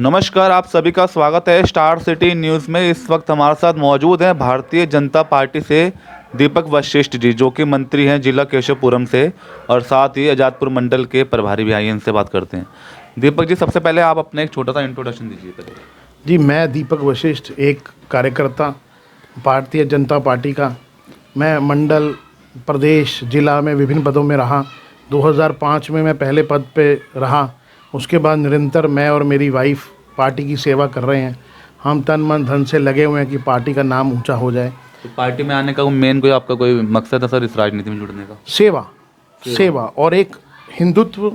नमस्कार, आप सभी का स्वागत है स्टार सिटी न्यूज़ में। इस वक्त हमारे साथ मौजूद हैं भारतीय जनता पार्टी से दीपक वशिष्ठ जी, जो कि मंत्री हैं जिला केशवपुरम से, और साथ ही आज़ादपुर मंडल के प्रभारी भी आइए इनसे बात करते हैं। दीपक जी, सबसे पहले आप अपने एक छोटा सा इंट्रोडक्शन दीजिए पहले। जी, मैं दीपक वशिष्ठ एक कार्यकर्ता भारतीय जनता पार्टी का। मैं मंडल, प्रदेश, जिला में विभिन्न पदों में रहा। 2005 में मैं पहले पद पे रहा। उसके बाद निरंतर मैं और मेरी वाइफ पार्टी की सेवा कर रहे हैं। हम तन मन धन से लगे हुए हैं कि पार्टी का नाम ऊंचा हो जाए। तो पार्टी में आने का मेन कोई आपका कोई मकसद है सर इस राजनीति में जुड़ने का? सेवा और एक हिंदुत्व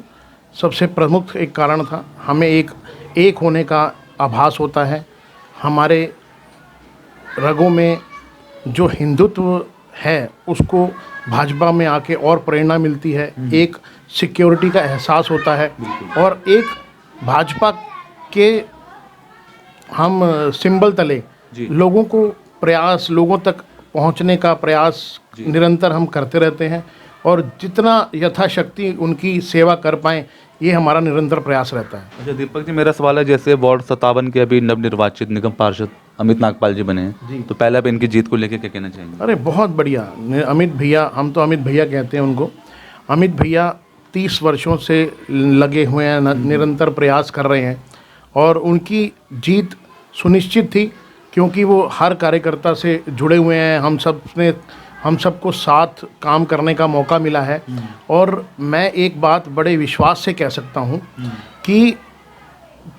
सबसे प्रमुख एक कारण था। हमें एक होने का आभास होता है। हमारे रगों में जो हिंदुत्व है उसको भाजपा में आके और प्रेरणा मिलती है। एक सिक्योरिटी का एहसास होता है और एक भाजपा के हम सिंबल तले लोगों को लोगों तक पहुंचने का प्रयास निरंतर हम करते रहते हैं और जितना यथाशक्ति उनकी सेवा कर पाएँ ये हमारा निरंतर प्रयास रहता है। अच्छा दीपक जी, मेरा सवाल है, जैसे वार्ड 57 के अभी नवनिर्वाचित निगम पार्षद अमित नागपाल जी बने हैं, तो पहले आप इनकी जीत को लेकर क्या कहना चाहेंगे? अरे बहुत बढ़िया। अमित भैया, हम तो अमित भैया कहते हैं उनको। अमित भैया 30 वर्षों से लगे हुए हैं, निरंतर प्रयास कर रहे हैं और उनकी जीत सुनिश्चित थी क्योंकि वो हर कार्यकर्ता से जुड़े हुए हैं। हम सबको साथ काम करने का मौका मिला है और मैं एक बात बड़े विश्वास से कह सकता हूँ कि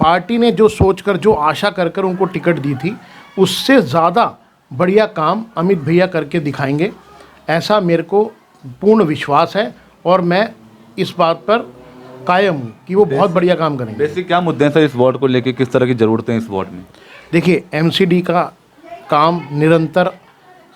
पार्टी ने जो सोचकर, जो आशा कर कर उनको टिकट दी थी, उससे ज़्यादा बढ़िया काम अमित भैया करके दिखाएंगे, ऐसा मेरे को पूर्ण विश्वास है और मैं इस बात पर कायम हूँ कि वो बहुत बढ़िया काम करेंगे। बेसिक क्या मुद्दे हैं सर इस वार्ड को लेके, किस तरह की ज़रूरतें हैं इस वार्ड में? देखिए, एमसीडी का काम निरंतर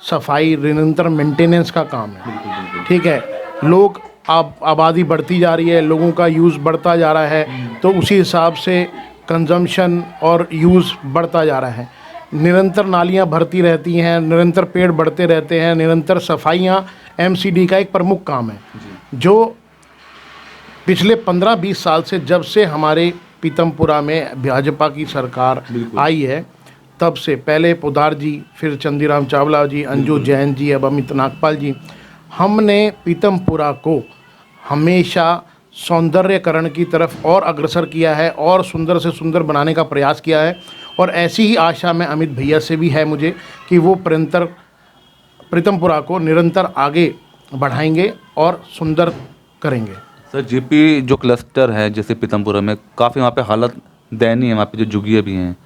सफाई, निरंतर मेंटेनेंस का काम है। ठीक है, लोग आबादी बढ़ती जा रही है, लोगों का यूज़ बढ़ता जा रहा है, तो उसी हिसाब से कंजम्पशन और यूज़ बढ़ता जा रहा है। निरंतर नालियां भरती रहती हैं, निरंतर पेड़ बढ़ते रहते हैं, निरंतर सफाइयां एमसीडी का एक प्रमुख काम है, जो पिछले 15-20 साल से, जब से हमारे पीतमपुरा में भाजपा की सरकार आई है, तब से, पहले पोदार जी, फिर चंदीराम चावला जी, अंजू जैन जी, अब अमित नागपाल जी, हमने पीतमपुरा को हमेशा सौंदर्यकरण की तरफ और अग्रसर किया है और सुंदर से सुंदर बनाने का प्रयास किया है। और ऐसी ही आशा में अमित भैया से भी है मुझे कि वो पीतमपुरा को निरंतर आगे बढ़ाएंगे और सुंदर करेंगे। सर, जीपी जो क्लस्टर है जैसे पीतमपुरा में, काफ़ी वहाँ पे हालत दयनीय है, वहाँ पे जो जुगिया भी हैं,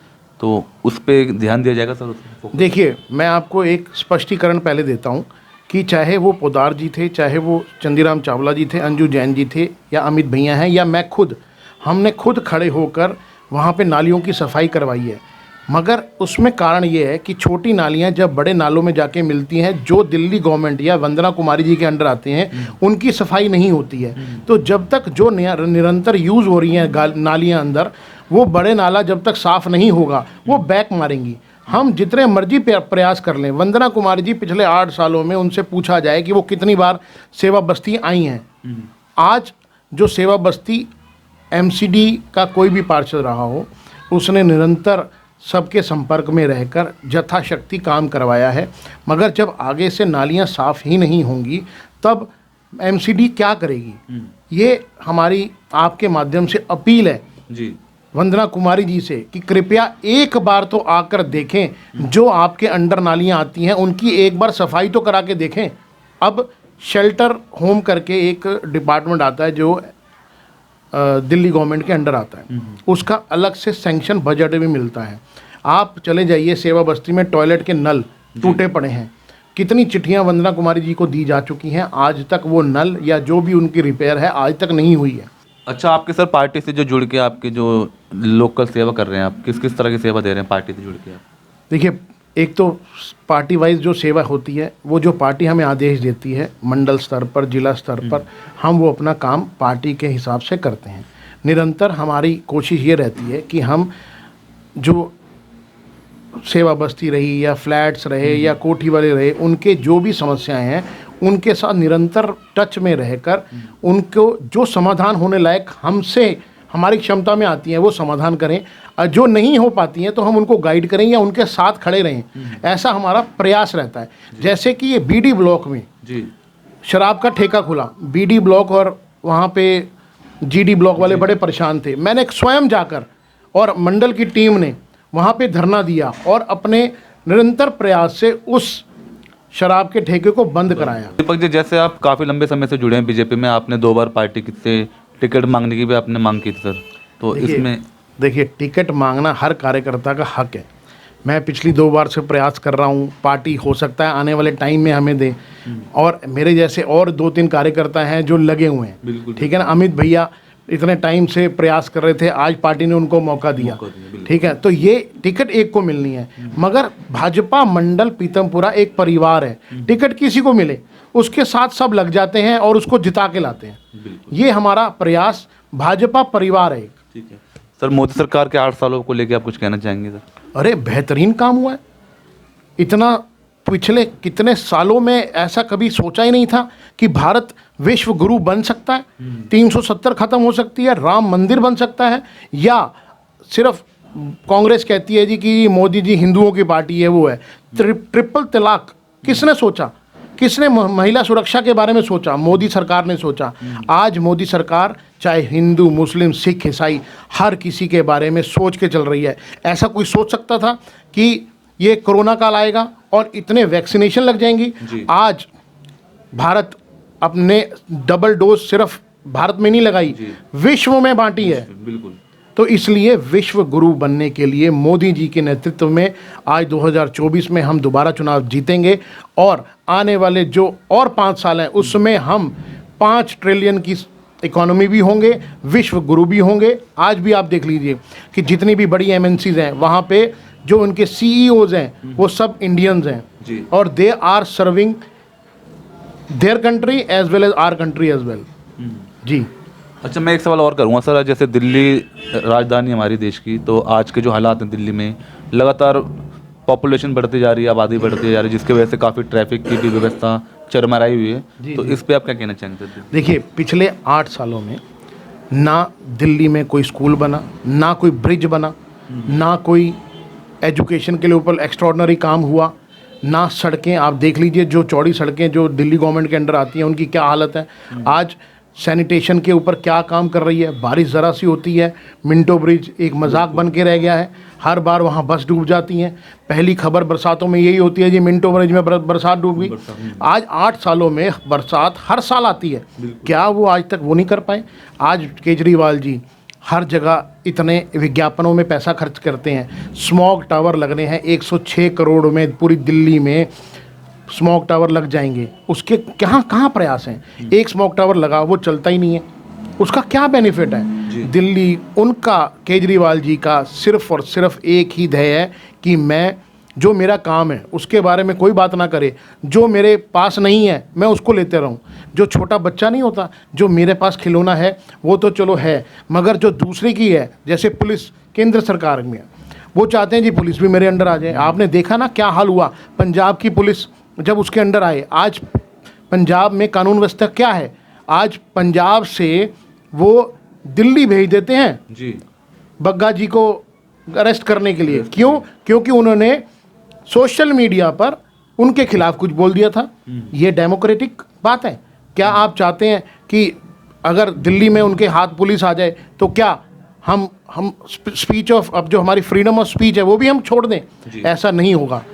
तो उस पर ध्यान दिया जाएगा सर? देखिए, मैं आपको एक स्पष्टीकरण पहले देता हूँ कि चाहे वो पोदार जी थे, चाहे वो चंदीराम चावला जी थे, अंजू जैन जी थे, या अमित भैया हैं, या मैं खुद, हमने खुद खड़े होकर वहाँ पे नालियों की सफाई करवाई है। मगर उसमें कारण ये है कि छोटी नालियाँ जब बड़े नालों में जाके मिलती हैं, जो दिल्ली गवर्नमेंट या वंदना कुमारी जी के अंडर आते हैं, उनकी सफाई नहीं होती है। तो जब तक जो निरंतर यूज़ हो रही हैं नालियाँ अंदर, वो बड़े नाला जब तक साफ़ नहीं होगा वो बैक मारेंगी। हम जितने मर्जी प्रयास कर लें, वंदना कुमारी जी पिछले 8 सालों में उनसे पूछा जाए कि वो कितनी बार सेवा बस्ती आई हैं। आज जो सेवा बस्ती एमसीडी का कोई भी पार्षद रहा हो, उसने निरंतर सबके संपर्क में रहकर यथाशक्ति काम करवाया है। मगर जब आगे से नालियां साफ़ ही नहीं होंगी तब एमसीडी क्या करेगी? ये हमारी आपके माध्यम से अपील है जी वंदना कुमारी जी से कि कृपया एक बार तो आकर देखें, जो आपके अंडर नालियां आती हैं उनकी एक बार सफाई तो करा के देखें। अब शेल्टर होम करके एक डिपार्टमेंट आता है जो दिल्ली गवर्नमेंट के अंडर आता है, उसका अलग से सैंक्शन बजट भी मिलता है। आप चले जाइए सेवा बस्ती में, टॉयलेट के नल टूटे पड़े हैं। कितनी चिट्ठियां वंदना कुमारी जी को दी जा चुकी हैं, आज तक वो नल या जो भी उनकी रिपेयर है आज तक नहीं हुई है। अच्छा, आपके सर पार्टी से जो जुड़ के आपके जो लोकल सेवा कर रहे हैं, आप किस किस तरह की सेवा दे रहे हैं पार्टी से जुड़ के आप? देखिए, एक तो पार्टी वाइज जो सेवा होती है, वो जो पार्टी हमें आदेश देती है मंडल स्तर पर, जिला स्तर पर, हम वो अपना काम पार्टी के हिसाब से करते हैं। निरंतर हमारी कोशिश ये रहती है कि हम जो सेवा बस्ती रही या फ्लैट्स रहे या कोठी वाले रहे, उनके जो भी समस्याएं हैं उनके साथ निरंतर टच में रहकर उनको जो समाधान होने लायक हमसे हमारी क्षमता में आती हैं वो समाधान करें, और जो नहीं हो पाती हैं तो हम उनको गाइड करें या उनके साथ खड़े रहें, ऐसा हमारा प्रयास रहता है। जैसे कि ये बीडी ब्लॉक में जी शराब का ठेका खुला, बीडी ब्लॉक और वहाँ पे जीडी ब्लॉक वाले बड़े परेशान थे। मैंने स्वयं जाकर और मंडल की टीम ने वहाँ पे धरना दिया और अपने निरंतर प्रयास से उस शराब के ठेके को बंद कराया। दीपक जी, जैसे आप काफ़ी लंबे समय से जुड़े हैं बीजेपी में, आपने 2 बार पार्टी से टिकट मांगने की भी आपने मांग की थी सर, तो इसमें देखिए टिकट मांगना हर कार्यकर्ता का हक है। मैं पिछली 2 बार से प्रयास कर रहा हूँ, पार्टी हो सकता है आने वाले टाइम में हमें दे, और मेरे जैसे और 2-3 कार्यकर्ता हैं जो लगे हुए हैं, ठीक है ना। अमित भैया इतने टाइम से प्रयास कर रहे थे, आज पार्टी ने उनको मौका दिया, ठीक है। तो ये टिकट एक को मिलनी है, मगर भाजपा मंडल पीतमपुरा एक परिवार है, टिकट किसी को मिले उसके साथ सब लग जाते हैं और उसको जिता के लाते हैं। ये हमारा प्रयास, भाजपा परिवार है एक। ठीक है सर, मोदी सरकार के 8 सालों को लेकर आप कुछ कहना चाहेंगे सर? अरे बेहतरीन काम हुआ है। इतना पिछले कितने सालों में ऐसा कभी सोचा ही नहीं था कि भारत विश्व गुरु बन सकता है, 370 खत्म हो सकती है, राम मंदिर बन सकता है, या सिर्फ कांग्रेस कहती है जी कि मोदी जी हिंदुओं की पार्टी है, वो है। ट्रिपल तलाक किसने सोचा? किसने महिला सुरक्षा के बारे में सोचा? मोदी सरकार ने सोचा। आज मोदी सरकार चाहे हिंदू, मुस्लिम, सिख, ईसाई, हर किसी के बारे में सोच के चल रही है। ऐसा कोई सोच सकता था कि ये कोरोना काल आएगा और इतने वैक्सीनेशन लग जाएंगी? आज भारत अपने डबल डोज सिर्फ भारत में नहीं लगाई, विश्व में बांटी है। बिल्कुल। तो इसलिए विश्व गुरु बनने के लिए मोदी जी के नेतृत्व में आज 2024 में हम दोबारा चुनाव जीतेंगे, और आने वाले जो और 5 साल हैं उसमें हम 5 ट्रिलियन की इकोनॉमी भी होंगे, विश्व गुरु भी होंगे। आज भी आप देख लीजिए कि जितनी भी बड़ी एमएनसीज हैं वहाँ पे जो उनके सीईओज हैं वो सब इंडियंस हैं, और they are serving their country as well as our country as well. जी अच्छा, मैं एक सवाल और करूँगा सर, जैसे दिल्ली राजधानी हमारी देश की, तो आज के जो हालात हैं दिल्ली में, लगातार पॉपुलेशन बढ़ती जा रही है, आबादी बढ़ती जा रही है, जिसकी वजह से काफ़ी ट्रैफिक की भी व्यवस्था चरमराई हुई है, तो इस पे आप क्या कहना चाहेंगे सर? देखिए पिछले 8 सालों में ना दिल्ली में कोई स्कूल बना, ना कोई ब्रिज बना, ना कोई एजुकेशन के लिए ऊपर एक्स्ट्रॉर्डनरी काम हुआ, ना सड़कें। आप देख लीजिए जो चौड़ी सड़कें जो दिल्ली गवर्नमेंट के अंडर आती हैं उनकी क्या हालत है। आज सैनिटेशन के ऊपर क्या काम कर रही है। बारिश ज़रा सी होती है, मिंटो ब्रिज एक मजाक बन के रह गया है, हर बार वहाँ बस डूब जाती हैं। पहली खबर बरसातों में यही होती है जी मिंटो ब्रिज में बरसात डूब गई। आज 8 सालों में बरसात हर साल आती है, क्या वो आज तक वो नहीं कर पाए? आज केजरीवाल जी हर जगह इतने विज्ञापनों में पैसा खर्च करते हैं। स्मॉग टावर लगने हैं 106 करोड़ में, पूरी दिल्ली में स्मॉग टावर लग जाएंगे। उसके कहाँ प्रयास हैं? एक स्मॉग टावर लगा, वो चलता ही नहीं है, उसका क्या बेनिफिट है? दिल्ली उनका, केजरीवाल जी का सिर्फ और सिर्फ एक ही ध्येय है कि मैं जो मेरा काम है उसके बारे में कोई बात ना करे, जो मेरे पास नहीं है मैं उसको लेते रहूं। जो छोटा बच्चा नहीं होता, जो मेरे पास खिलौना है वो तो चलो है, मगर जो दूसरे की है, जैसे पुलिस केंद्र सरकार में, वो चाहते हैं जी पुलिस भी मेरे अंडर आ जाए। आपने देखा ना क्या हाल हुआ पंजाब की पुलिस जब उसके अंडर आए। आज पंजाब में कानून व्यवस्था क्या है? आज पंजाब से वो दिल्ली भेज देते हैं जी बग्गा जी को अरेस्ट करने के लिए। क्यों? क्योंकि उन्होंने सोशल मीडिया पर उनके खिलाफ कुछ बोल दिया था। ये डेमोक्रेटिक बात है? क्या आप चाहते हैं कि अगर दिल्ली में उनके हाथ पुलिस आ जाए तो क्या हम स्पीच ऑफ, अब जो हमारी फ्रीडम ऑफ स्पीच है वो भी हम छोड़ दें? ऐसा नहीं होगा।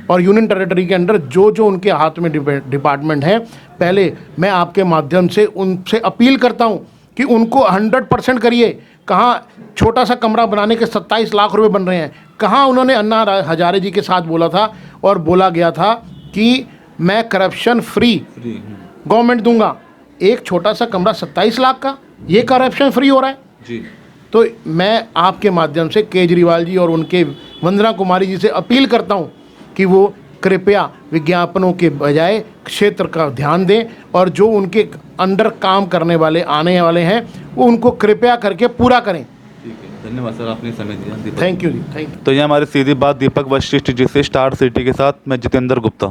और यूनियन टेरिटरी के अंडर जो जो उनके हाथ में डिपार्टमेंट है, पहले मैं आपके माध्यम से उनसे अपील करता हूं कि उनको 100% करिए। कहाँ छोटा सा कमरा बनाने के 27 लाख रुपए बन रहे हैं? कहाँ उन्होंने अन्ना हजारे जी के साथ बोला था और बोला गया था कि मैं करप्शन फ्री गवर्नमेंट दूंगा। एक छोटा सा कमरा 27 लाख का, ये करप्शन फ्री हो रहा है जी। तो मैं आपके माध्यम से केजरीवाल जी और उनके वंदना कुमारी जी से अपील करता हूं कि वो कृपया विज्ञापनों के बजाय क्षेत्र का ध्यान दें, और जो उनके अंडर काम करने वाले आने वाले हैं वो उनको कृपया करके पूरा करें। ठीक है, धन्यवाद सर, आपने समय दिया। थैंक यू जी, थैंक यू। तो ये हमारी सीधी बात दीपक वशिष्ठ जी से, स्टार सिटी के साथ मैं जितेंद्र गुप्ता।